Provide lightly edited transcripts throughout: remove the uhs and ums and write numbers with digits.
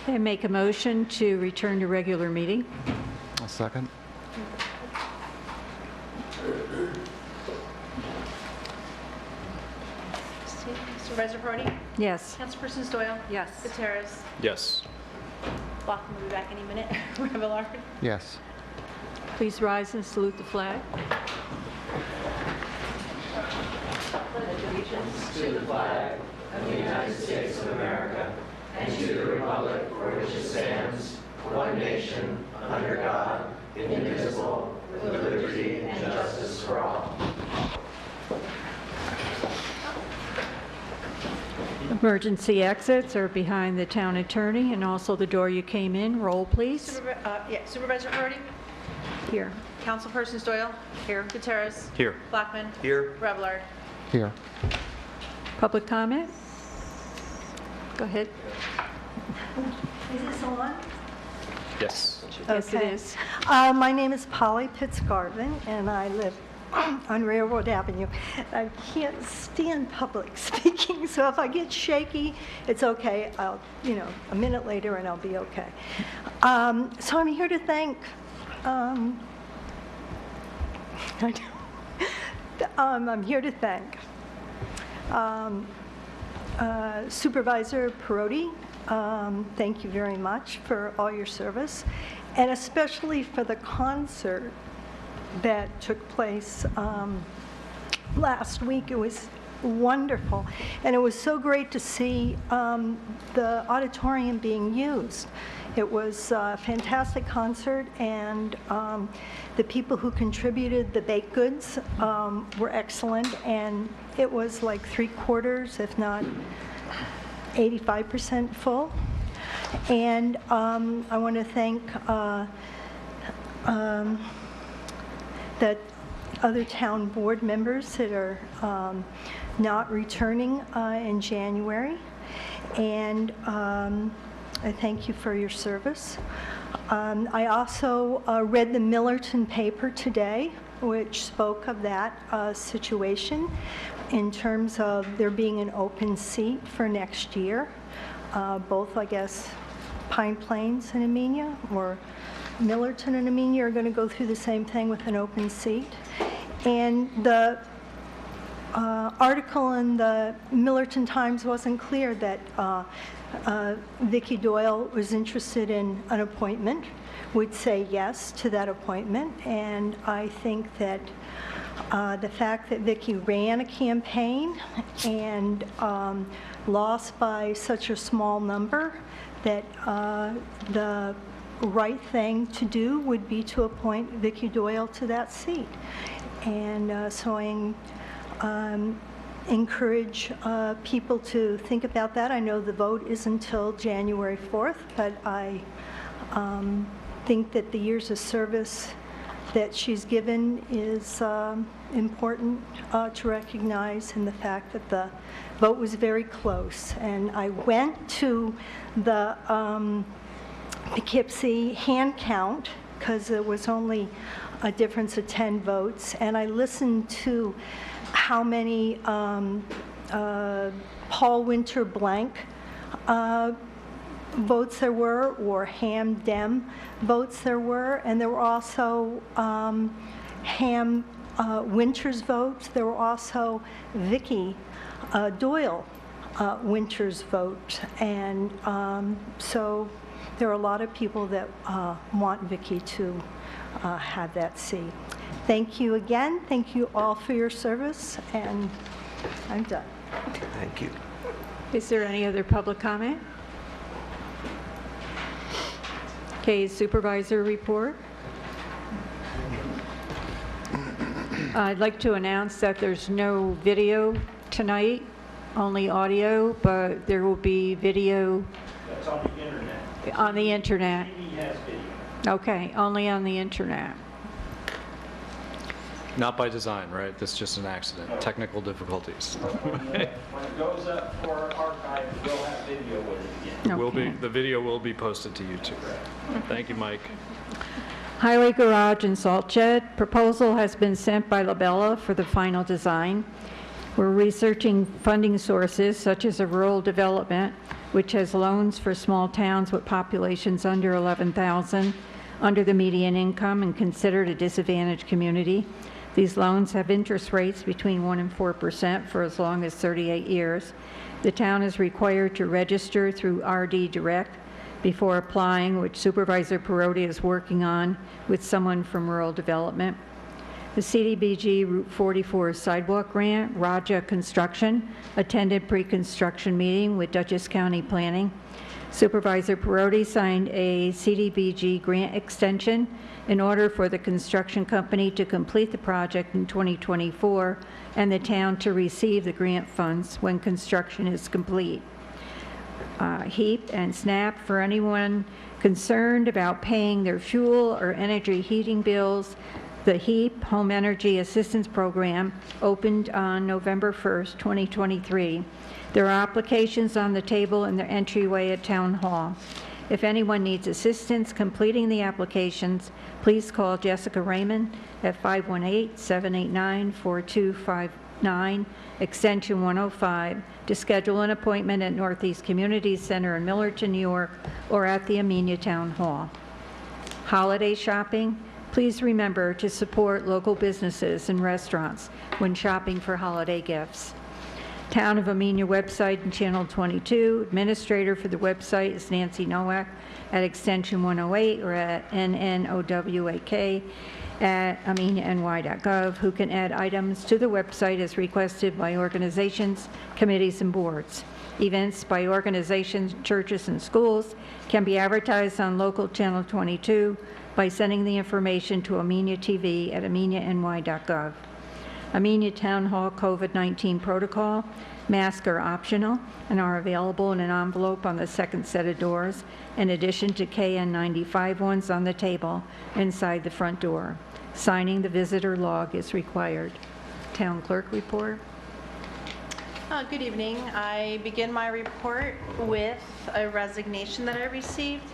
I make a motion to return to regular meeting. A second. Supervisor Brody? Yes. Councilperson Doyle? Yes. Gutierrez? Yes. Blockman will be back any minute. Revillard? Yes. Please rise and salute the flag. Emergency exits are behind the town attorney and also the door you came in. Roll, please. Supervisor Brody? Here. Councilperson Doyle? Here. Gutierrez? Here. Blockman? Here. Revillard? Here. Public comment? Go ahead. Is this on? Yes. Yes, it Okay. is. My name is Polly Pitts-Garvin, and I live on Railroad Avenue. I can't stand public speaking, so if I get shaky, it's okay. I'll, a minute later and I'll be okay. So I'm here to thank, I'm here to thank Supervisor Perotti. Thank you very much for all your service, and especially for the concert that took place last week. It was wonderful, and it was so great to see the auditorium being used. It was a fantastic concert, and the people who contributed the baked goods were excellent, and it was like 3/4, if not 85% full. And I want to thank the other town board members that are not returning in January. And I thank you for your service. I also read the Millerton paper today, which spoke of that situation in terms of there being an open seat for next year. Both, I guess, Pine Plains and Amenia, or Millerton and Amenia are going to go through the same thing with an open seat. And the article in the Millerton Times wasn't clear that Vicki Doyle was interested in an appointment, would say yes to that appointment. And I think that the fact that Vicki ran a campaign and lost by such a small number, that the right thing to do would be to appoint Vicki Doyle to that seat. And so I encourage people to think about that. I know the vote is until January 4th, but I think that the years of service that she's given is important to recognize, and the fact that the vote was very close. And I went to the Poughkeepsie hand count because there was only a difference of 10 votes, and I listened to how many Paul Winter blank votes there were, or Ham Dem votes there were, and there were also Ham Winters votes. There were also Vicki Doyle Winters vote, and so there are a lot of people that want Vicki to have that seat. Thank you again. Thank you all for your service, and I'm done. Thank you. Is there any other public comment? Okay, supervisor report. I'd like to announce that there's no video tonight, only audio, but there will be video. That's on the internet. On the internet. TV has video. Okay, only on the internet. Not by design, right? That's just an accident. Technical difficulties. When it goes up for archive, we'll have video with it again. Okay. The video will be posted to YouTube. Thank you, Mike. Highway garage and salt shed. Proposal has been sent by Labella for the final design. We're researching funding sources such as a rural development, which has loans for small towns with populations under 11,000, under the median income and considered a disadvantaged community. These loans have interest rates between 1% and 4% for as long as 38 years. The town is required to register through RD Direct before applying, which Supervisor Perotti is working on with someone from Rural Development. The CDBG Route 44 sidewalk grant, Raja Construction, attended pre-construction meeting with Dutchess County Planning. Supervisor Perotti signed a CDBG grant extension in order for the construction company to complete the project in 2024 and the town to receive the grant funds when construction is complete. HEAP and SNAP for anyone concerned about paying their fuel or energy heating bills. The HEAP Home Energy Assistance Program opened on November 1st, 2023. There are applications on the table in the entryway at Town Hall. If anyone needs assistance completing the applications, please call Jessica Raymond at 518-789-4259, extension 105, to schedule an appointment at Northeast Community Center in Millerton, New York, or at the Amenia Town Hall. Holiday shopping. Please remember to support local businesses and restaurants when shopping for holiday gifts. Town of Amenia website and Channel 22. Administrator for the website is Nancy Nowak at extension 108 or at nnowak at ameniany.gov, who can add items to the website as requested by organizations, committees, and boards. Events by organizations, churches, and schools can be advertised on local Channel 22 by sending the information to Amenia TV at ameniany.gov. Amenia Town Hall COVID-19 protocol. Masks are optional and are available in an envelope on the second set of doors, in addition to KN95 ones on the table inside the front door. Signing the visitor log is required. Town clerk report. Good evening. I begin my report with a resignation that I received.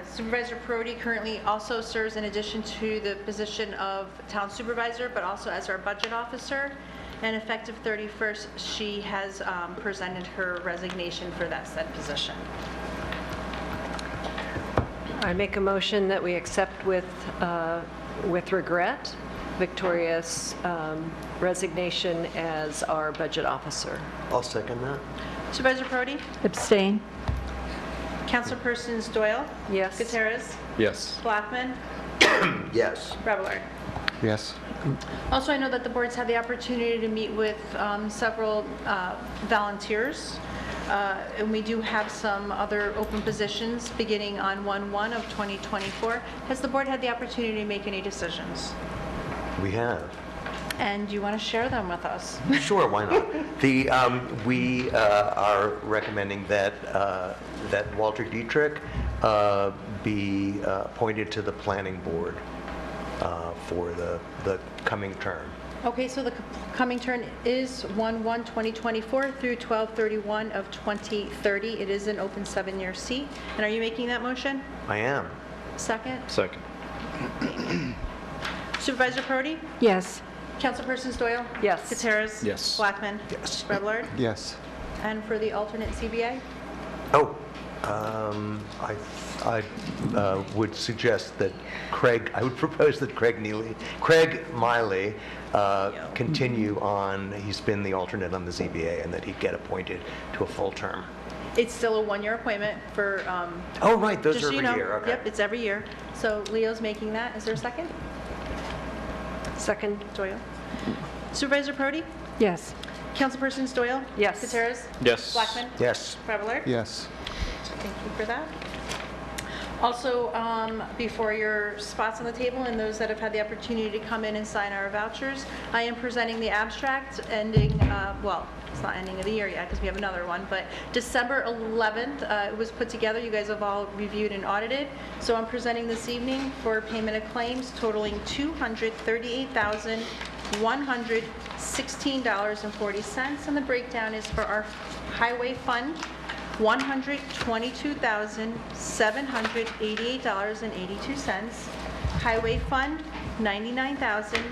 Supervisor Perotti currently also serves in addition to the position of town supervisor, but also as our budget officer. And effective 31st, she has presented her resignation for that said position. I make a motion that we accept with regret Victoria's resignation as our budget officer. I'll second that. Supervisor Perotti? Abstain. Councilpersons Doyle? Yes. Gutierrez? Yes. Blackman? Yes. Revelar? Yes. Also, I know that the board's had the opportunity to meet with several volunteers, and we do have some other open positions beginning on 1/1 of 2024. Has the board had the opportunity to make any decisions? We have. And do you want to share them with us? Sure, why not? We are recommending that Walter Dietrich be appointed to the planning board for the coming term. Okay, so the coming term is 1/1/2024 through 12/31 of 2030. It is an open 7-year seat. And are you making that motion? I am. Second? Second. Supervisor Perotti? Yes. Councilpersons Doyle? Yes. Gutierrez? Yes. Blackman? Yes. Revelard? Yes. And for the alternate CBA? Oh, I would suggest that I would propose that Craig Miley continue on. He's been the alternate on the ZBA, and that he get appointed to a full term. It's still a 1-year appointment for, Oh, right, those just are so you every know. year, okay. Yep, it's every year. So Leo's making that. Is there a second? Second. Doyle. Supervisor Perotti? Yes. Councilpersons Doyle? Yes. Gutierrez? Yes. Blackman? Yes. Revelard? Yes. Thank you for that. Also, before your spots on the table and those that have had the opportunity to come in and sign our vouchers, I am presenting the abstract ending, well, it's not ending of the year yet because we have another one, but December 11th, it was put together. You guys have all reviewed and audited. So I'm presenting this evening for payment of claims totaling $238,116.40. And the breakdown is for our highway fund, $122,788.82. Highway fund, $99,800.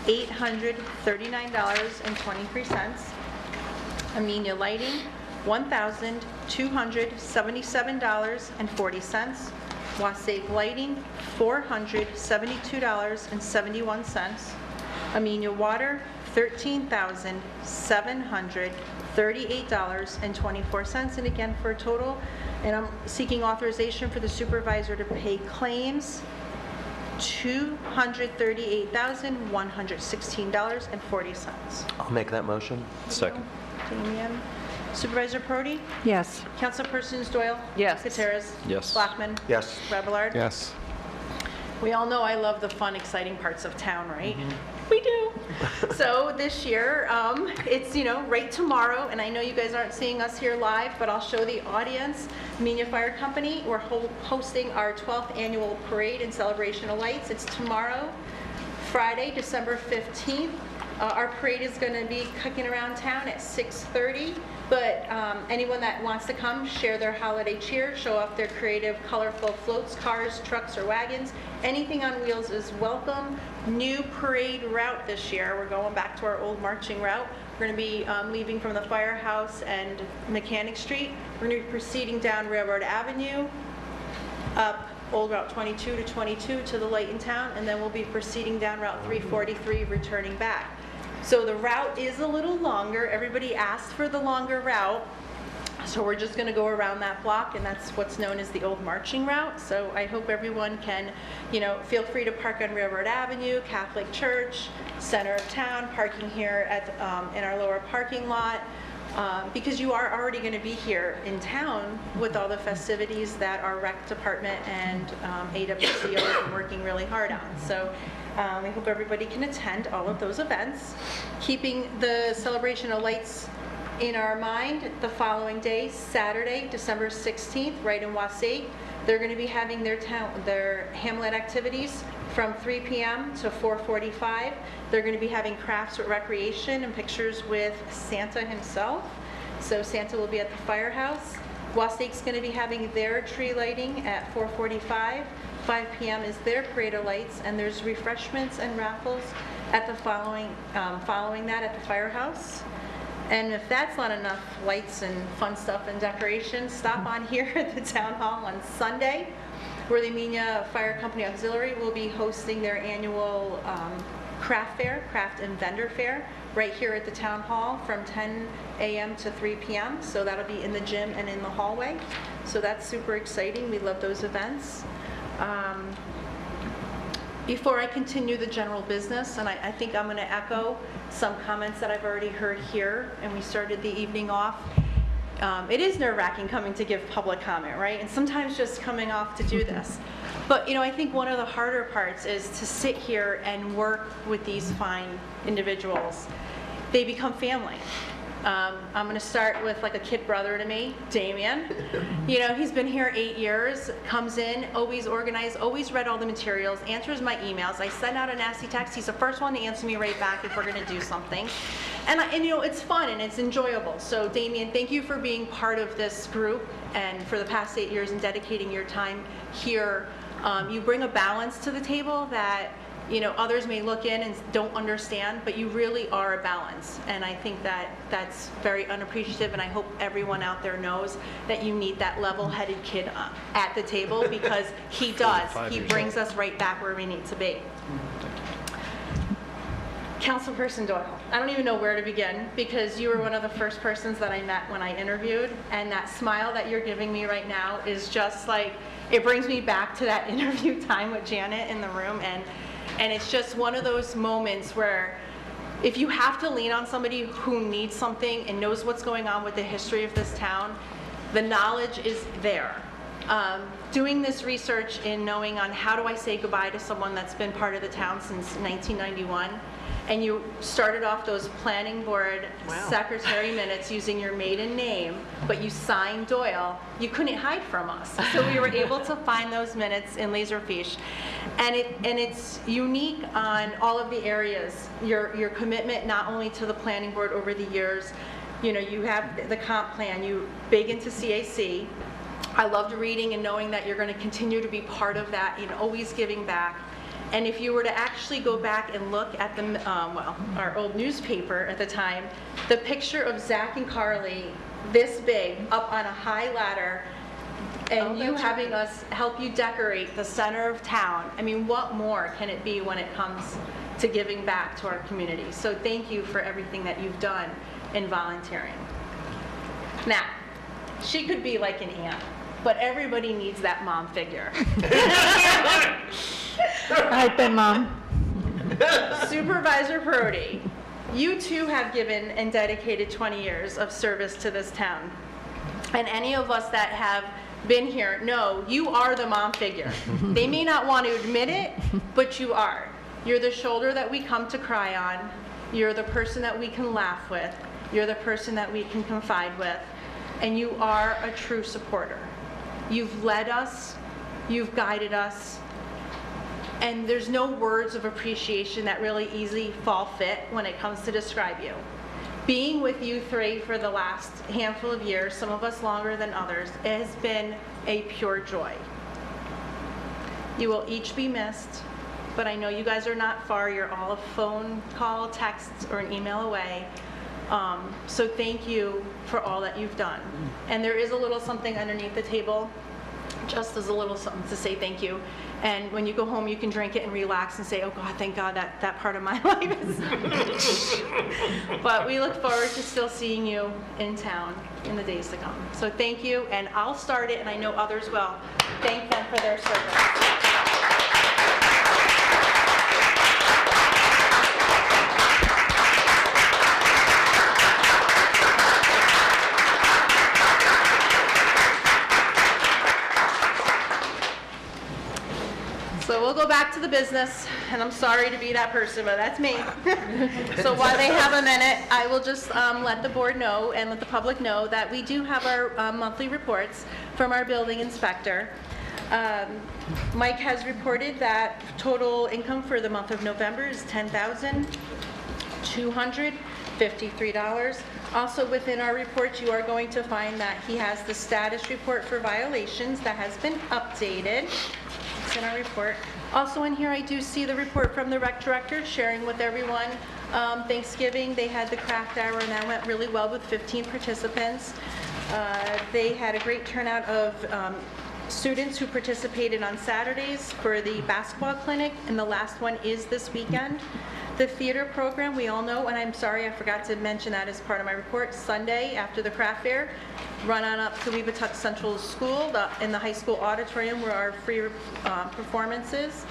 $839.23. Amenia Lighting, $1,277.40. Wassafe Lighting, $472.71. Amenia Water, $13,738.24. And again, for a total, and I'm seeking authorization for the supervisor to pay claims, $238,116.40. I'll make that motion. Second. Damian. Supervisor Prodi? Yes. Councilpersons Doyle? Yes. Gutierrez? Yes. Blackman? Yes. Rabelard? Yes. We all know I love the fun, exciting parts of town, right? We do. So this year, it's, right tomorrow, and I know you guys aren't seeing us here live, but I'll show the audience. Amenia Fire Company, we're hosting our 12th annual parade and celebration of lights. It's tomorrow, Friday, December 15th. Our parade is going to be kicking around town at 6:30, but anyone that wants to come, share their holiday cheer, show off their creative, colorful floats, cars, trucks, or wagons. Anything on wheels is welcome. New parade route this year. We're going back to our old marching route. We're going to be leaving from the firehouse and Mechanic Street. We're going to be proceeding down Railroad Avenue, up Old Route 22 to 22 to the light in town, and then we'll be proceeding down Route 343, returning back. So the route is a little longer. Everybody asked for the longer route. So we're just going to go around that block, and that's what's known as the old marching route. So I hope everyone can, feel free to park on Railroad Avenue, Catholic Church, center of town, parking here at in our lower parking lot, because you are already going to be here in town with all the festivities that our rec department and AWCO have been working really hard on. So we hope everybody can attend all of those events. Keeping the celebration of lights in our mind, the following day, Saturday, December 16th, right in Wassaic, they're going to be having their Hamlet activities from 3 p.m. to 4:45. They're going to be having crafts with recreation and pictures with Santa himself. So Santa will be at the firehouse. Wassaic's going to be having their tree lighting at 4:45. 5 p.m. is their parade of lights, and there's refreshments and raffles at the following that at the firehouse. And if that's not enough lights and fun stuff and decorations, stop on here at the town hall on Sunday, where the Amenia Fire Company Auxiliary will be hosting their annual craft and vendor fair, right here at the town hall from 10 a.m. to 3 p.m. So that'll be in the gym and in the hallway. So that's super exciting. We love those events. Before I continue the general business, and I think I'm going to echo some comments that I've already heard here, and we started the evening off. It is nerve-wracking coming to give public comment, right? And sometimes just coming off to do this. But, I think one of the harder parts is to sit here and work with these fine individuals. They become family. I'm going to start with like a kid brother to me, Damian. He's been here 8 years, comes in, always organized, always read all the materials, answers my emails. I send out a nasty text. He's the first one to answer me right back if we're going to do something. And it's fun and it's enjoyable. So Damian, thank you for being part of this group and for the past 8 years and dedicating your time here. You bring a balance to the table that others may look in and don't understand, but you really are a balance. And I think that's very unappreciative, and I hope everyone out there knows that you need that level-headed kid at the table, because he does. He brings us right back where we need to be. Councilperson Doyle, I don't even know where to begin, because you were one of the first persons that I met when I interviewed, and that smile that you're giving me right now is just like, it brings me back to that interview time with Janet in the room, and it's just one of those moments where if you have to lean on somebody who needs something and knows what's going on with the history of this town, the knowledge is there. Doing this research in knowing on how do I say goodbye to someone that's been part of the town since 1991, and you started off those planning board secretary minutes using your maiden name, but you signed Doyle, you couldn't hide from us. So we were able to find those minutes in Laserfiche. And it's unique on all of the areas. Your commitment not only to the planning board over the years, you have the comp plan, you big into CAC. I loved reading and knowing that you're going to continue to be part of that, always giving back. And if you were to actually go back and look at the, well, our old newspaper at the time, the picture of Zach and Carly this big up on a high ladder, and you having us help you decorate the center of town. I mean, what more can it be when it comes to giving back to our community? So thank you for everything that you've done in volunteering. Now, she could be like an aunt, but everybody needs that mom figure. I've been Mom. Supervisor Brody, you too have given and dedicated 20 years of service to this town. And any of us that have been here know you are the mom figure. They may not want to admit it, but you are. You're the shoulder that we come to cry on. You're the person that we can laugh with. You're the person that we can confide with. And you are a true supporter. You've led us, you've guided us, and there's no words of appreciation that really easily fall fit when it comes to describe you. Being with you three for the last handful of years, some of us longer than others, it has been a pure joy. You will each be missed, but I know you guys are not far. You're all a phone call, text, or an email away. So thank you for all that you've done. And there is a little something underneath the table, just as a little something to say thank you. And when you go home, you can drink it and relax and say, oh God, thank God that part of my life is. But we look forward to still seeing you in town in the days to come. So thank you, and I'll start it, and I know others will. Thank them for their service. So we'll go back to the business, and I'm sorry to be that person, but that's me. So while they have a minute, I will just let the board know and let the public know that we do have our monthly reports from our building inspector. Mike has reported that total income for the month of November is $10,253. Also within our report, you are going to find that he has the status report for violations that has been updated. It's in our report. Also in here, I do see the report from the rec director sharing with everyone. Thanksgiving, they had the craft hour, and that went really well with 15 participants. They had a great turnout of students who participated on Saturdays for the basketball clinic, and the last one is this weekend. The theater program, we all know, and I'm sorry I forgot to mention that as part of my report, Sunday after the craft fair, run on up to Weebatuck Central School in the high school auditorium where our free performances.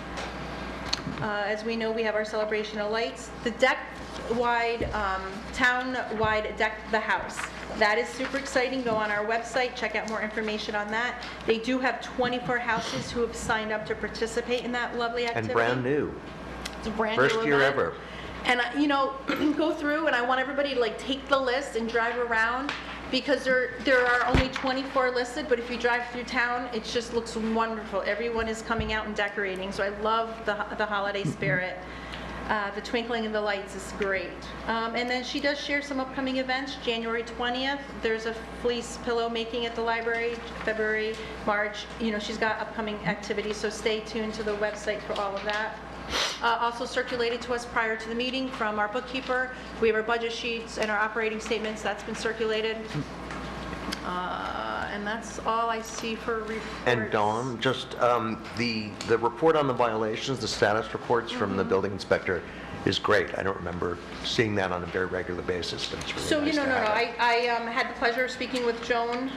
As we know, we have our celebration of lights. The deck-wide, town-wide Deck the House. That is super exciting. Go on our website, check out more information on that. They do have 24 houses who have signed up to participate in that lovely activity. And brand new. It's a brand new First year event. ever. And you know, go through, and I want everybody to like take the list and drive around, because there are only 24 listed, but if you drive through town, it just looks wonderful. Everyone is coming out and decorating, so I love the holiday spirit. The twinkling of the lights is great. And then she does share some upcoming events. January 20th, there's a fleece pillow making at the library. February, March, you know, she's got upcoming activities, so stay tuned to the website for all of that. Also circulated to us prior to the meeting from our bookkeeper. We have our budget sheets and our operating statements. That's been circulated. And that's all I see for reports. And Dawn, just the report on the violations, the status reports from the building inspector is great. I don't remember seeing that on a very regular basis, but it's really So, nice you know, to have it. I had the pleasure of speaking with Joan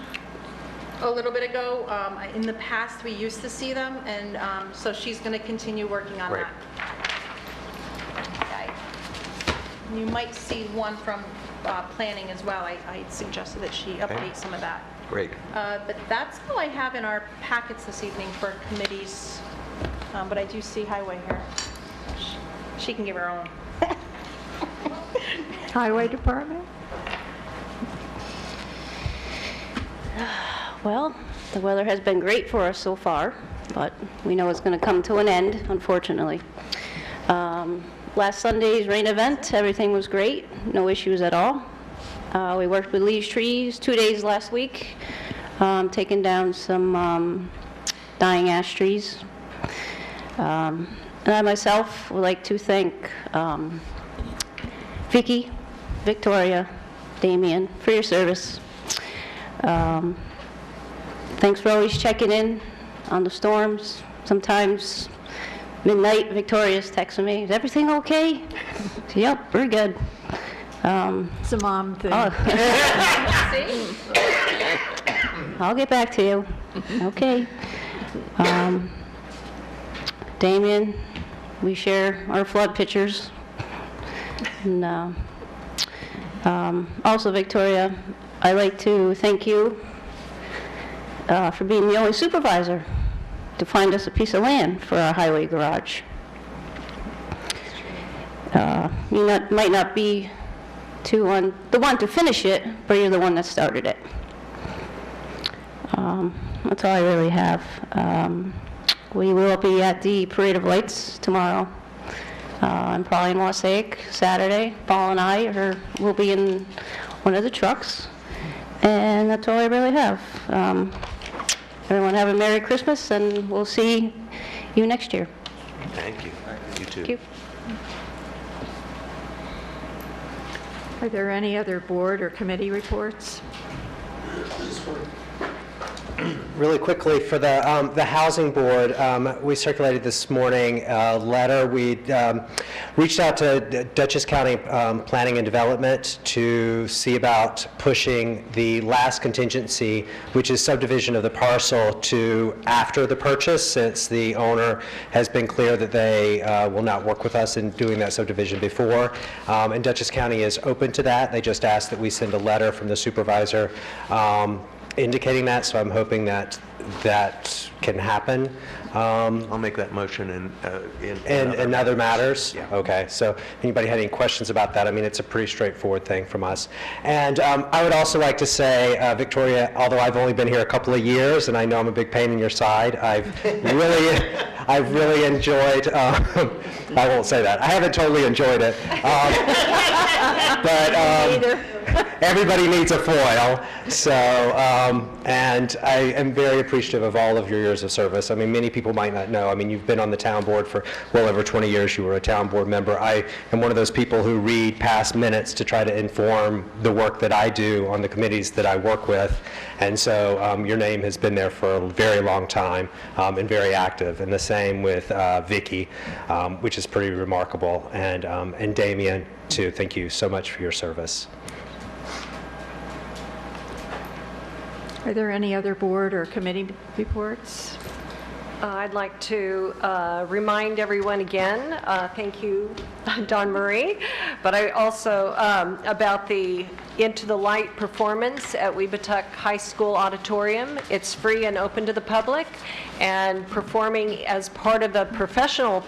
a little bit ago. In the past, we used to see them, and so she's going to continue working on Great. that. Okay. You might see one from planning as well. I suggested that she update some of that. Great. But that's all I have in our packets this evening for committees. But I do see Highway here. She can give her own. Highway Department? Well, the weather has been great for us so far, but we know it's going to come to an end, unfortunately. Last Sunday's rain event, everything was great, no issues at all. We worked with leaves trees 2 days last week, taking down some dying ash trees. And I myself would like to thank Vicki, Victoria, Damien for your service. Thanks for always checking in on the storms. Sometimes midnight, Victoria's texting me, "Is everything okay?" "Yep, we're good." It's a mom thing. I'll get back to you. Okay. Damien, we share our flood pictures. And also, Victoria, I'd like to thank you for being the only supervisor to find us a piece of land for our highway garage. You might not be the one to finish it, but you're the one that started it. That's all I really have. We will be at the Parade of Lights tomorrow. I'm probably in Wassaic Saturday. Paul and I will be in one of the trucks. And that's all I really have. Everyone have a Merry Christmas, and we'll see you next year. Thank you. You too. Thank you. Are there any other board or committee reports? Really quickly, for the Housing Board, we circulated this morning a letter. We reached out to Dutchess County Planning and Development to see about pushing the last contingency, which is subdivision of the parcel, to after the purchase, since the owner has been clear that they will not work with us in doing that subdivision before. And Dutchess County is open to that. They just asked that we send a letter from the supervisor indicating that, so I'm hoping that that can happen. I'll make that motion And other matters? Yeah. Okay, so anybody had any questions about that? I mean, it's a pretty straightforward thing from us. And I would also like to say, Victoria, although I've only been here a couple of years, and I know I'm a big pain in your side, I've really enjoyed, I won't say that. I haven't totally enjoyed it. But everybody needs a foil. So, and I am very appreciative of all of your years of service. I mean, many people might not know. I mean, you've been on the town board for well over 20 years. You were a town board member. I am one of those people who read past minutes to try to inform the work that I do on the committees that I work with. And so your name has been there for a very long time and very active. And the same with Vicki, which is pretty remarkable. And Damien, too. Thank you so much for your service. Are there any other board or committee reports? I'd like to remind everyone again, thank you, Dawn Marie, but I also about the Into the Light performance at Weebatuck High School Auditorium. It's free and open to the public, and performing as part of the professional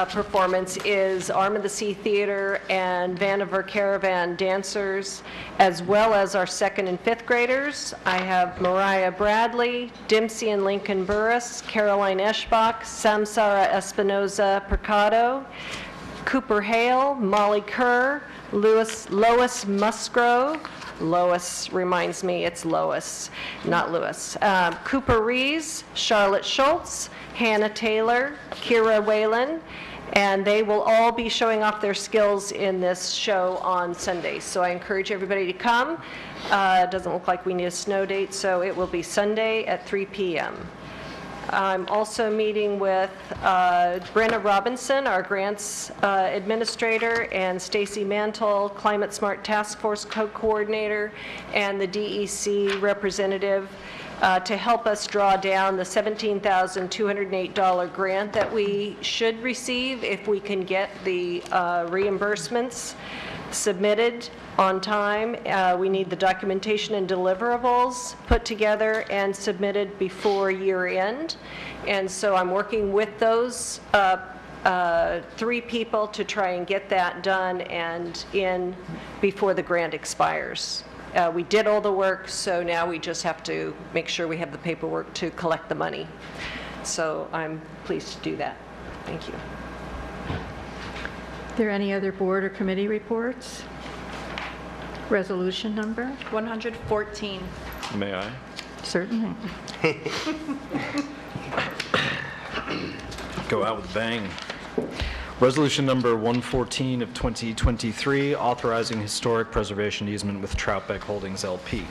performance is Arm of the Sea Theater and Vandiver Caravan dancers, as well as our 2nd and 5th graders. I have Mariah Bradley, Dempsey and Lincoln Burris, Caroline Eschbach, Samsara Espinoza Percado, Cooper Hale, Molly Kerr, Lois Musgrove. Lois reminds me it's Lois, not Lewis. Cooper Rees, Charlotte Schultz, Hannah Taylor, Kira Whalen, and they will all be showing off their skills in this show on Sunday. So I encourage everybody to come. It doesn't look like we need a snow date, so it will be Sunday at 3 p.m. I'm also meeting with Brenna Robinson, our grants administrator, and Stacy Mantle, Climate Smart Task Force co-coordinator, and the DEC representative to help us draw down the $17,208 grant that we should receive if we can get the reimbursements submitted on time. We need the documentation and deliverables put together and submitted before year end. And so I'm working with those 3 people to try and get that done and in before the grant expires. We did all the work, so now we just have to make sure we have the paperwork to collect the money. So I'm pleased to do that. Thank you. Are there any other board or committee reports? Resolution number? 114. May I? Certainly. Go out with a bang. Resolution number 114 of 2023, authorizing historic preservation easement with Troutbeck Holdings LP.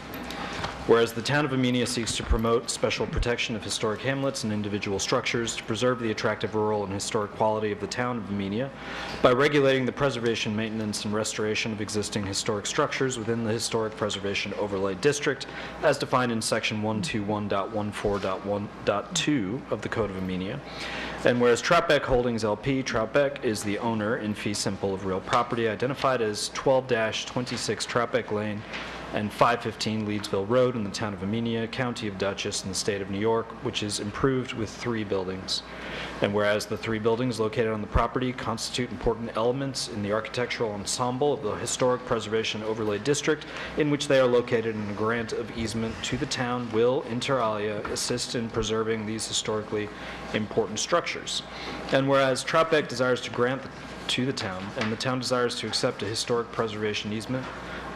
Whereas the town of Amenia seeks to promote special protection of historic hamlets and individual structures to preserve the attractive rural and historic quality of the town of Amenia by regulating the preservation, maintenance, and restoration of existing historic structures within the Historic Preservation Overlay District as defined in Section 121.14.1.2 of the Code of Amenia. And whereas Troutbeck Holdings LP, Troutbeck, is the owner in fee simple of real property identified as 12-26 Troutbeck Lane and 515 Leedsville Road in the town of Amenia, county of Dutchess, in the state of New York, which is improved with 3 buildings. And whereas the 3 buildings located on the property constitute important elements in the architectural ensemble of the Historic Preservation Overlay District, in which they are located, and a grant of easement to the town will, inter alia, assist in preserving these historically important structures. And whereas Troutbeck desires to grant to the town, and the town desires to accept a historic preservation easement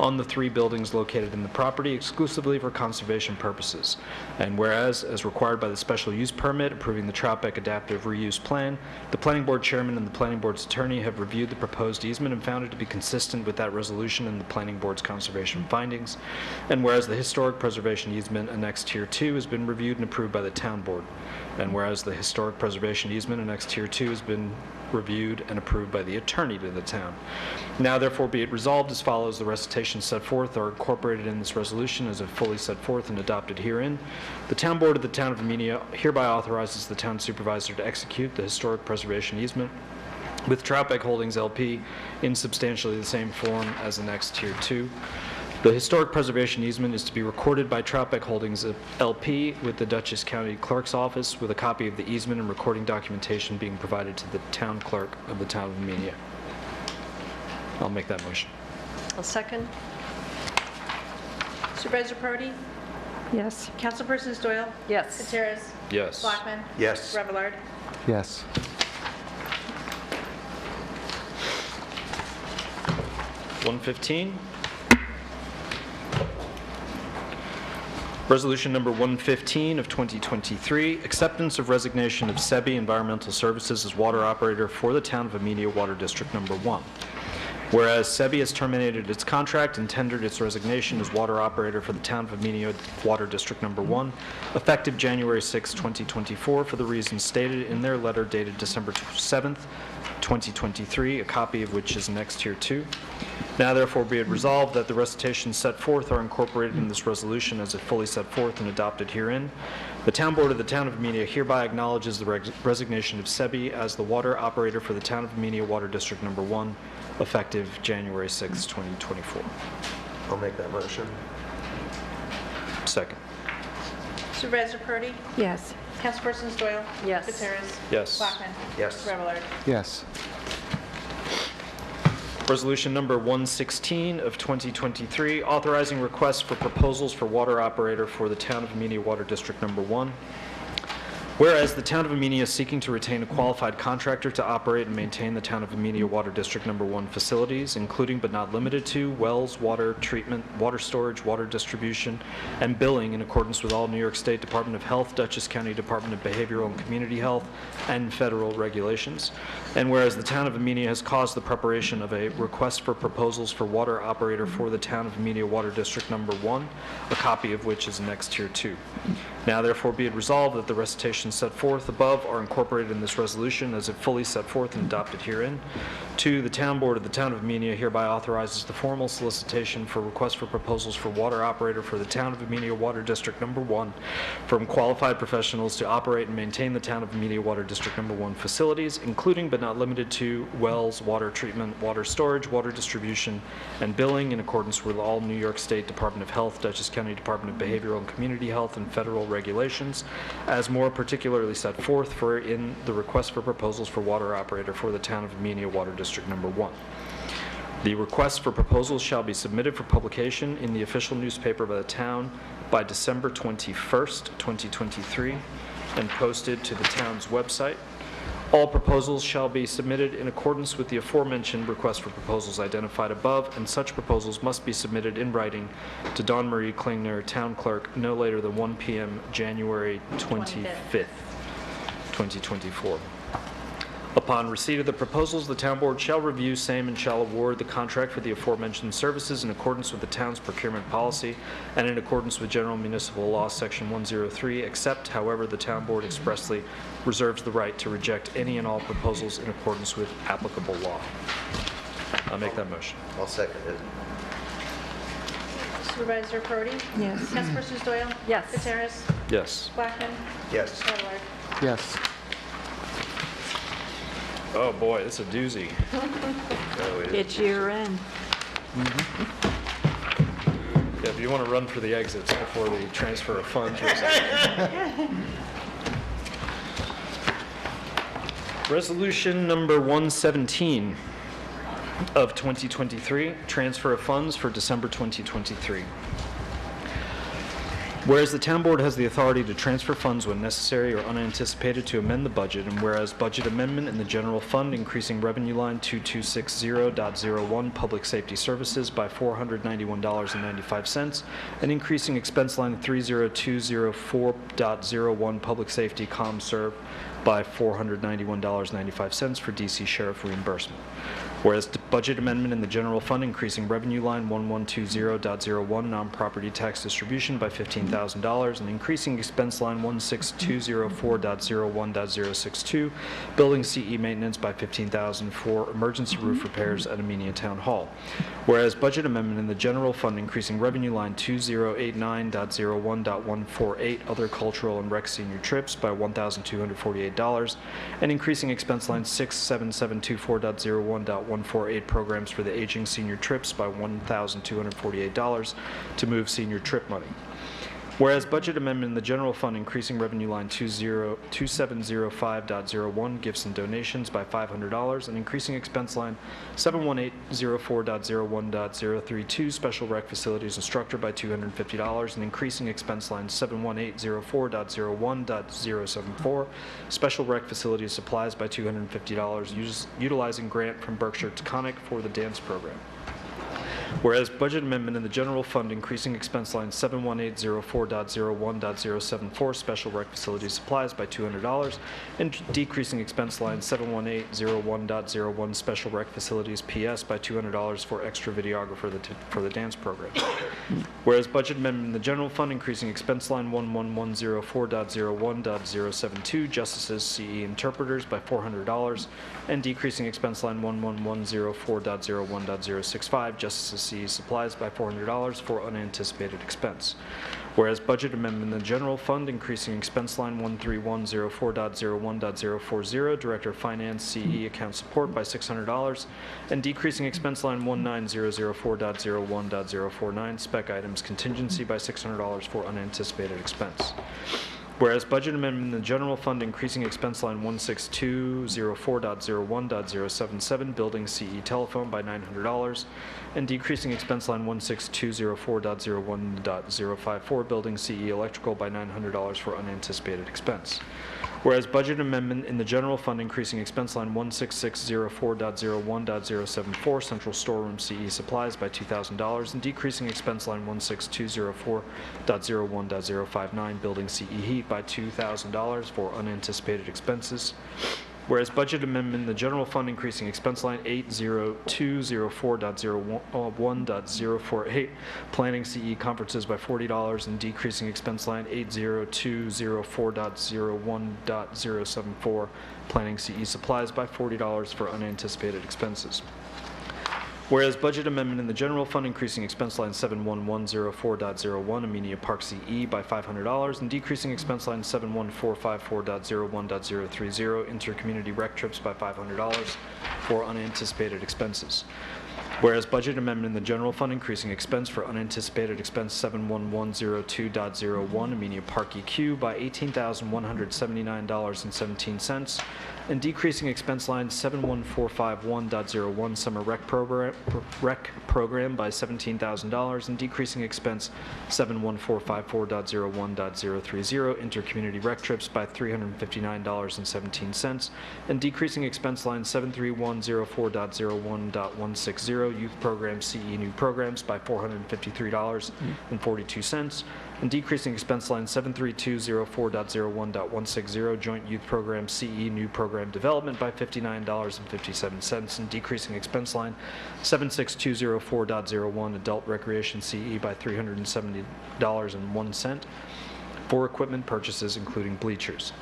on the 3 buildings located in the property exclusively for conservation purposes. And whereas, as required by the special use permit approving the Troutbeck Adaptive Reuse Plan, the Planning Board Chairman and the Planning Board's attorney have reviewed the proposed easement and found it to be consistent with that resolution and the Planning Board's conservation findings. And whereas the Historic Preservation Easement Annexed Tier 2 has been reviewed and approved by the Town Board. And whereas the Historic Preservation Easement Annexed Tier 2 has been reviewed and approved by the attorney to the town. Now therefore be it resolved as follows: the recitations set forth are incorporated in this resolution as if fully set forth and adopted herein. The Town Board of the Town of Amenia hereby authorizes the Town Supervisor to execute the Historic Preservation Easement with Troutbeck Holdings LP in substantially the same form as annexed Tier 2. The Historic Preservation Easement is to be recorded by Troutbeck Holdings LP with the Dutchess County Clerk's Office, with a copy of the easement and recording documentation being provided to the Town Clerk of the Town of Amenia. I'll make that motion. I'll second. Supervisor Prody? Yes. Councilpersons Doyle? Yes. Gutierrez? Yes. Blackman? Yes. Revillard? Yes. $115. Resolution number 115 of 2023, acceptance of resignation of SEBI Environmental Services as water operator for the town of Amenia Water District Number 1. Whereas SEBI has terminated its contract and tendered its resignation as water operator for the town of Amenia Water District Number 1, effective January 6, 2024, for the reasons stated in their letter dated December 7th, 2023, a copy of which is annexed here too. Now therefore be it resolved that the recitations set forth are incorporated in this resolution as if fully set forth and adopted herein. The Town Board of the Town of Amenia hereby acknowledges the resignation of SEBI as the water operator for the town of Amenia Water District Number 1, effective January 6, 2024. I'll make that motion. Second. Supervisor Prody? Yes. Councilpersons Doyle? Yes. Gutierrez? Yes. Blackman? Yes. Revillard? Yes. Resolution number 116 of 2023, authorizing requests for proposals for water operator for the town of Amenia Water District Number 1. Whereas the town of Amenia is seeking to retain a qualified contractor to operate and maintain the town of Amenia Water District Number 1 facilities, including but not limited to wells, water treatment, water storage, water distribution, and billing in accordance with all New York State Department of Health, Dutchess County Department of Behavioral and Community Health, and federal regulations. And whereas the town of Amenia has caused the preparation of a request for proposals for water operator for the town of Amenia Water District Number 1, a copy of which is annexed here too. Now therefore be it resolved that the recitations set forth above are incorporated in this resolution as if fully set forth and adopted herein. 2, the Town Board of the Town of Amenia hereby authorizes the formal solicitation for requests for proposals for water operator for the town of Amenia Water District Number 1 from qualified professionals to operate and maintain the town of Amenia Water District Number 1 facilities, including but not limited to wells, water treatment, water storage, water distribution, and billing in accordance with all New York State Department of Health, Dutchess County Department of Behavioral and Community Health, and federal regulations, as more particularly set forth for in the request for proposals for water operator for the town of Amenia Water District Number 1. The requests for proposals shall be submitted for publication in the official newspaper by the town by December 21st, 2023, and posted to the town's website. All proposals shall be submitted in accordance with the aforementioned request for proposals identified above, and such proposals must be submitted in writing to Dawn Marie Klingner, Town Clerk, no later than 1 p.m. January 25th, 2024. Upon receipt of the proposals, the town board shall review same and shall award the contract for the aforementioned services in accordance with the town's procurement policy and in accordance with General Municipal Law, Section 103, except, however, the town board expressly reserves the right to reject any and all proposals in accordance with applicable law. I'll make that motion. I'll second it. Supervisor Perotti? Yes. Councilpersons Doyle? Yes. Gutierrez? Yes. Blackman? Yes. Edward? Yes. Oh, boy, it's a doozy. No, it is. It's year end. Yeah, if you want to run for the exits before the transfer of funds. Resolution number 117 of 2023, transfer of funds for December 2023. Whereas the town board has the authority to transfer funds when necessary or unanticipated to amend the budget, and whereas budget amendment in the general fund increasing revenue line 2260.01 public safety services by $491.95 and increasing expense line 30204.01 public safety ComServe by $491.95 for DC Sheriff reimbursement. Whereas the budget amendment in the general fund increasing revenue line 1120.01 non-property tax distribution by $15,000 and increasing expense line 16204.01.062 building CE maintenance by $15,000 for emergency roof repairs at Amenia Town Hall. Whereas budget amendment in the general fund increasing revenue line 2089.01.148 other cultural and rec senior trips by $1,248 and increasing expense line 67724.01.148 programs for the aging senior trips by $1,248 to move senior trip money. Whereas budget amendment in the general fund increasing revenue line 2705.01 gifts and donations by $500 and increasing expense line 71804.01.032 special rec facilities instructor by $250 and increasing expense line 71804.01.074 special rec facilities supplies by $250 utilizing grant from Berkshire Taconic for the dance program. Whereas budget amendment in the general fund increasing expense line 71804.01.074 special rec facility supplies by $200 and decreasing expense line 71801.01 special rec facilities PS by $200 for extra videographer for the dance program. Whereas budget amendment in the general fund increasing expense line 11104.01.072 justices CE interpreters by $400 and decreasing expense line 11104.01.065 justices CE supplies by $400 for unanticipated expense. Whereas budget amendment in the general fund increasing expense line 13104.01.040 Director of Finance CE account support by $600 and decreasing expense line 19004.01.049 spec items contingency by $600 for unanticipated expense. Whereas budget amendment in the general fund increasing expense line 16204.01.077 building CE telephone by $900 and decreasing expense line 16204.01.054 building CE electrical by $900 for unanticipated expense. Whereas budget amendment in the general fund increasing expense line 16604.01.074 central storeroom CE supplies by $2,000 and decreasing expense line 16204.01.059 building CE heat by $2,000 for unanticipated expenses. Whereas budget amendment in the general fund increasing expense line 80204.01.048 planning CE conferences by $40 and decreasing expense line 80204.01.074 planning CE supplies by $40 for unanticipated expenses. Whereas budget amendment in the general fund increasing expense line 71104.01 Amenia Park CE by $500 and decreasing expense line 71454.01.030 intercommunity rec trips by $500 for unanticipated expenses. Whereas budget amendment in the general fund increasing expense for unanticipated expense 71102.01 Amenia Park EQ by $18,179.17 and decreasing expense line 71451.01 summer rec program by $17,000 and decreasing expense 71454.01.030 intercommunity rec trips by $359.17 and decreasing expense line 73104.01.160 Youth Program CE New Programs by $453.42, and decreasing expense line 73204.01.160 Joint Youth Program CE New Program Development by $59.57, and decreasing expense line 76204.01 Adult Recreation CE by $370.01 for equipment purchases, including bleachers.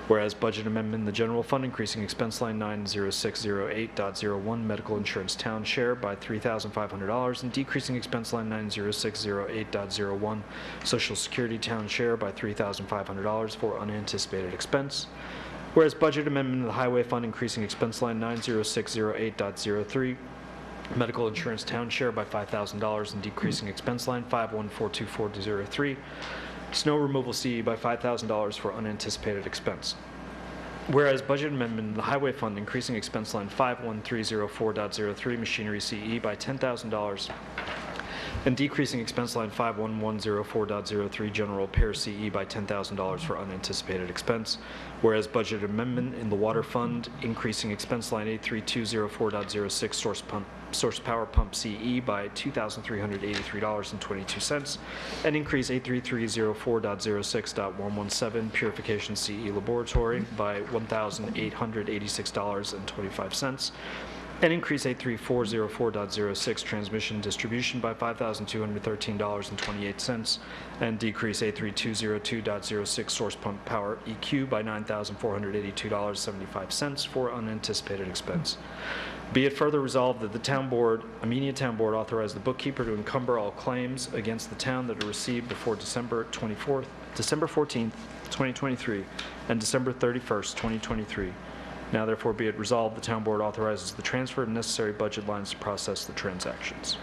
Whereas budget amendment in the general fund, increasing expense line 90608.01 medical insurance town share by $3,500, and decreasing expense line 90608.01 social security town share by $3,500 for unanticipated expense. Whereas budget amendment in the highway fund, increasing expense line 90608.03 medical insurance town share by $5,000, and decreasing expense line 5142403 snow removal CE by $5,000 for unanticipated expense. Whereas budget amendment in the highway fund, increasing expense line 51304.03 machinery CE by $10,000, and decreasing expense line 51104.03 general repair CE by $10,000 for unanticipated expense. Whereas budget amendment in the water fund, increasing expense line 83204.06 source power pump CE by $2,383.22, and increase 83304.06.117 purification CE laboratory by $1,886.25, and increase 83404.06 transmission distribution by $5,213.28, and decrease 83202.06 source pump power EQ by $9,482.75 for unanticipated expense. Be it further resolved that the town board, Amenia Town Board, authorize the bookkeeper to encumber all claims against the town that are received before December 14th, 2023, and December 31st, 2023. Now therefore be it resolved, the town board authorizes the transfer of necessary budget lines to process the transactions.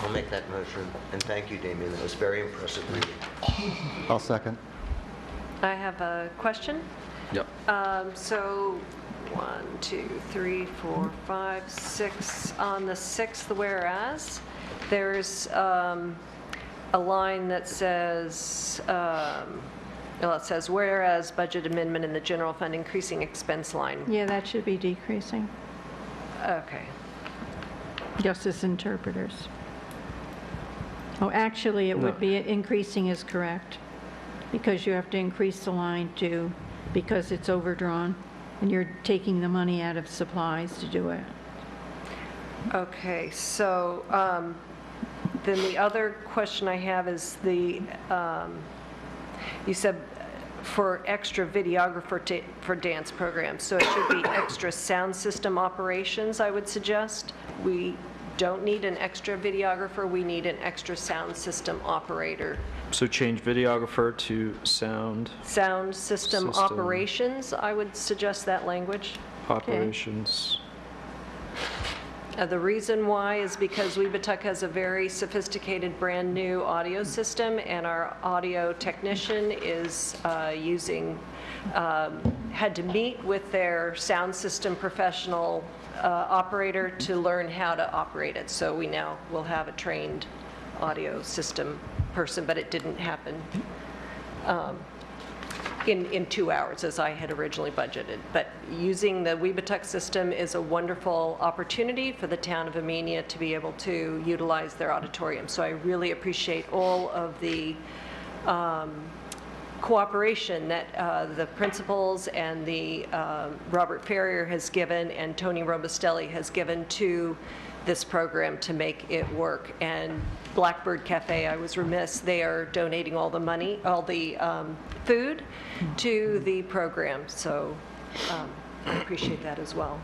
I'll make that motion, and thank you, Damien. That was very impressive reading. I'll second. I have a question. Yep. So 1, 2, 3, 4, 5, 6. On the 6th whereas, there's a line that says, well, it says, whereas budget amendment in the general fund increasing expense line. Yeah, that should be decreasing. Okay. Justice interpreters. Oh, actually, it would be increasing is correct, because you have to increase the line to, because it's overdrawn, and you're taking the money out of supplies to do it. Okay, so then the other question I have is the, you said for extra videographer for dance programs, so it should be extra sound system operations, I would suggest. We don't need an extra videographer, we need an extra sound system operator. So change videographer to sound Sound system operations, I would suggest that language. operations. The reason why is because Weebatuck has a very sophisticated brand-new audio system, and our audio technician is had to meet with their sound system professional operator to learn how to operate it. So we now will have a trained audio system person, but it didn't happen in 2 hours as I had originally budgeted. But using the Weebatuck system is a wonderful opportunity for the town of Amenia to be able to utilize their auditorium. So I really appreciate all of the cooperation that the principals and the Robert Ferrier has given and Tony Robustelli has given to this program to make it work. And Blackbird Cafe, I was remiss, they are donating all the money, all the food to the program. So I appreciate that as well.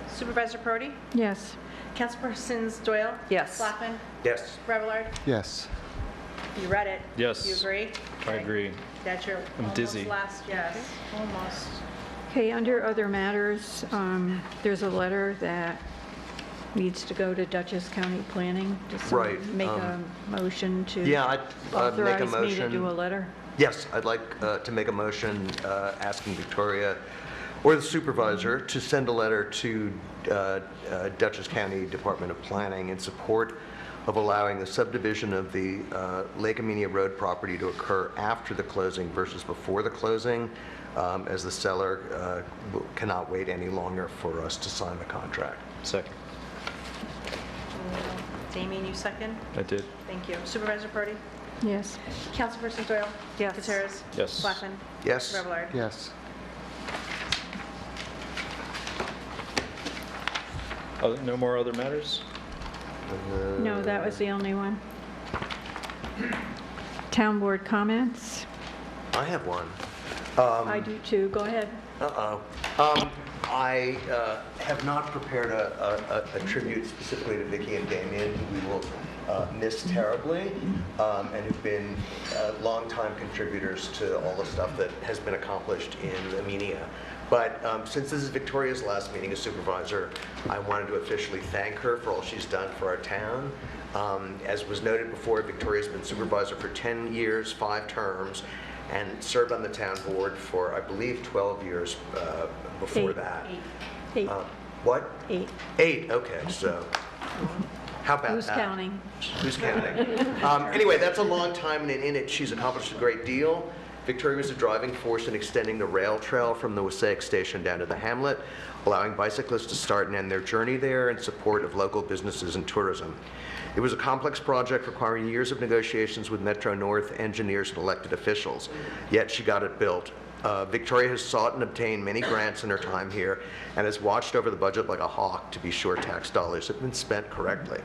Supervisor Prodi? Yes. Councilpersons Doyle? Yes. Blackman? Yes. Revillard? Yes. You read it? Yes. You agree? I agree. That's your I'm dizzy. almost last yes. Almost. Okay, under other matters, there's a letter that needs to go to Dutchess County Planning. Does someone Right, make a motion to Yeah, I'd make a authorize me to motion. do a letter? Yes, I'd like to make a motion asking Victoria or the supervisor to send a letter to Dutchess County Department of Planning in support of allowing the subdivision of the Lake Amenia Road property to occur after the closing versus before the closing, as the seller cannot wait any longer for us to sign the contract. Second. Damien, you second? I did. Thank you. Supervisor Brody? Yes. Councilperson Doyle? Yes. Gutierrez? Yes. Blackman? Yes? Revelard? Yes. No more other matters? No, that was the only one. Town board comments? I have one. I do too. Go ahead. Uh-oh. I have not prepared a tribute specifically to Vicki and Damien, who we will miss terribly, and who've been longtime contributors to all the stuff that has been accomplished in Amenia. But since this is Victoria's last meeting as supervisor, I wanted to officially thank her for all she's done for our town. As was noted before, Victoria's been supervisor for 10 years, 5 terms, and served on the town board for, I believe, 12 years before 8. that. 8. What? 8. 8, okay, so how about Who's that? counting? Who's counting? Anyway, that's a long time, and in it, she's accomplished a great deal. Victoria was a driving force in extending the rail trail from the Wassaic station down to the hamlet, allowing bicyclists to start and end their journey there in support of local businesses and tourism. It was a complex project requiring years of negotiations with Metro North engineers and elected officials, yet she got it built. Victoria has sought and obtained many grants in her time here and has watched over the budget like a hawk to be sure tax dollars have been spent correctly.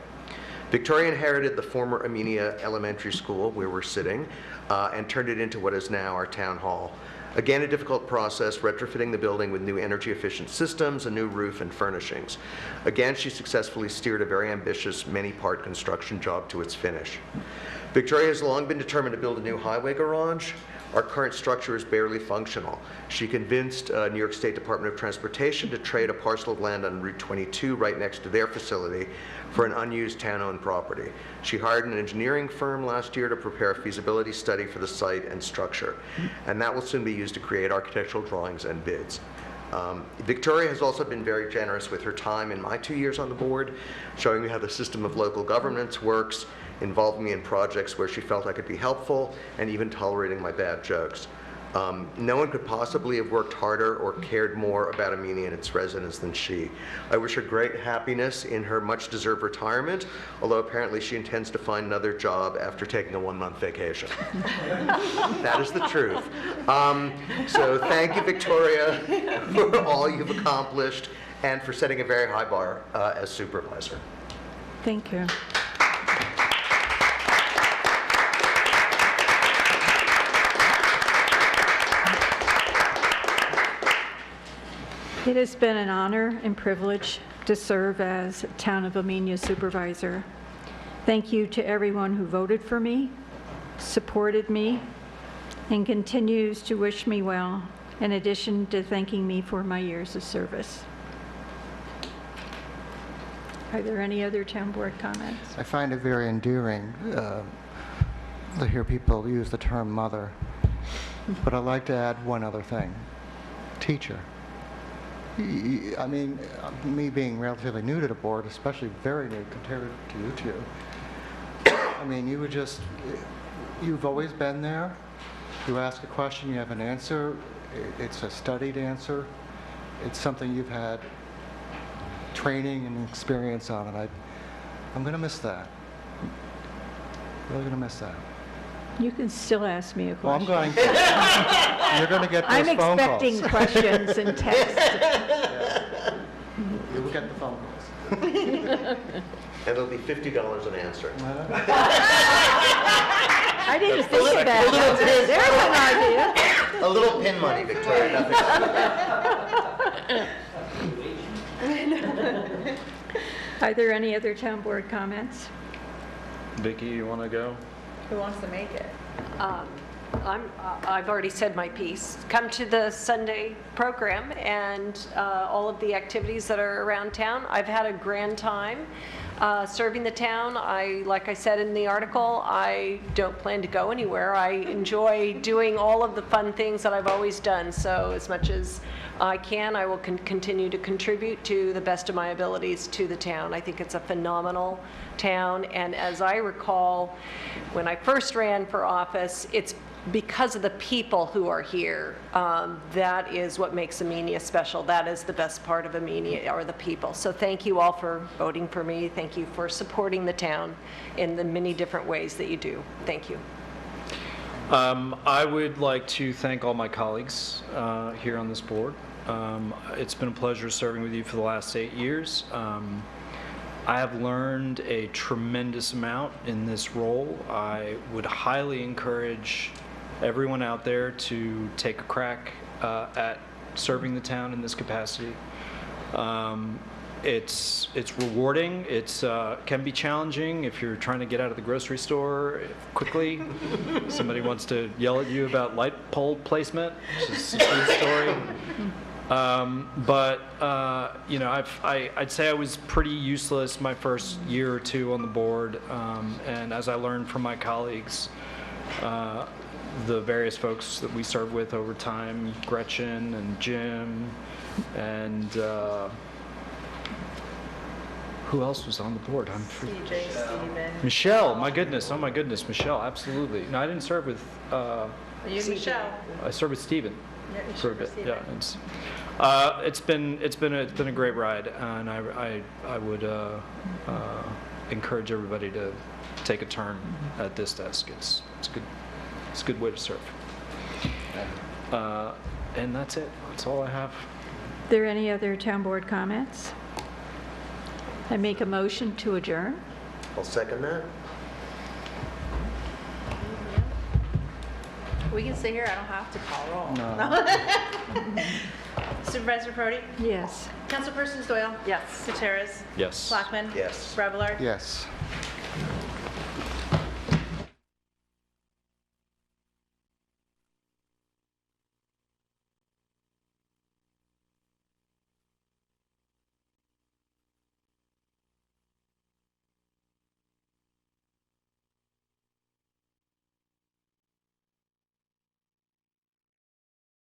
Victoria inherited the former Amenia Elementary School, where we're sitting, and turned it into what is now our town hall. Again, a difficult process, retrofitting the building with new energy-efficient systems, a new roof, and furnishings. Again, she successfully steered a very ambitious, many-part construction job to its finish. Victoria has long been determined to build a new highway garage. Our current structure is barely functional. She convinced New York State Department of Transportation to trade a parcel of land on Route 22 right next to their facility for an unused town-owned property. She hired an engineering firm last year to prepare a feasibility study for the site and structure, and that will soon be used to create architectural drawings and bids. Victoria has also been very generous with her time in my 2 years on the board, showing me how the system of local governance works, involving me in projects where she felt I could be helpful, and even tolerating my bad jokes. No one could possibly have worked harder or cared more about Amenia and its residents than she. I wish her great happiness in her much-deserved retirement, although apparently she intends to find another job after taking a 1-month vacation. That is the truth. So thank you, Victoria, for all you've accomplished and for setting a very high bar as supervisor. Thank you. It has been an honor and privilege to serve as Town of Amenia Supervisor. Thank you to everyone who voted for me, supported me, and continues to wish me well, in addition to thanking me for my years of service. Are there any other town board comments? I find it very endearing to hear people use the term mother, but I'd like to add one other thing. Teacher. I mean, me being relatively new to the board, especially very new compared to you two, I mean, you've always been there. You ask a question, you have an answer. It's a studied answer. It's something you've had training and experience on, and I'm going to miss that. Really going to miss that. You can still ask me a Well, I'm question. going to. You're going to get those I'm phone calls. expecting questions and text. Yeah. You will get the phone calls. And it'll be $50 an answer. I didn't think of that. There's an idea. A little pin money, Victoria. Nothing. Are there any other town board comments? Vicki, you want to go? Who wants to make it? I've already said my piece. Come to the Sunday program and all of the activities that are around town. I've had a grand time serving the town. Like I said in the article, I don't plan to go anywhere. I enjoy doing all of the fun things that I've always done. So as much as I can, I will continue to contribute to the best of my abilities to the town. I think it's a phenomenal town, and as I recall, when I first ran for office, it's because of the people who are here. That is what makes Amenia special. That is the best part of Amenia, are the people. So thank you all for voting for me. Thank you for supporting the town in the many different ways that you do. Thank you. I would like to thank all my colleagues here on this board. It's been a pleasure serving with you for the last 8 years. I have learned a tremendous amount in this role. I would highly encourage everyone out there to take a crack at serving the town in this capacity. It's rewarding. It's can be challenging if you're trying to get out of the grocery store quickly. Somebody wants to yell at you about light pole placement, which is a true story. You know, I'd say I was pretty useless my first year or two on the board, and as I learned from my colleagues, the various folks that we served with over time, Gretchen and Jim, and who else was on the board? CJ, Steven. Michelle, my goodness, oh my goodness, Michelle, absolutely. No, I didn't serve with, You, Michelle. I served with Steven. Yeah, you For a served bit, with yeah. It's been a great ride, and I would encourage everybody to take a turn at this desk. It's a good way to serve. And that's it. That's all I have. Are there any other town board comments? I make a motion to adjourn. I'll second that. We can stay here, I don't have to call roll. Supervisor Prodi? Yes. Councilpersons Doyle? Yes. Gutierrez? Yes. Blackman? Yes. Brevillard? Yes.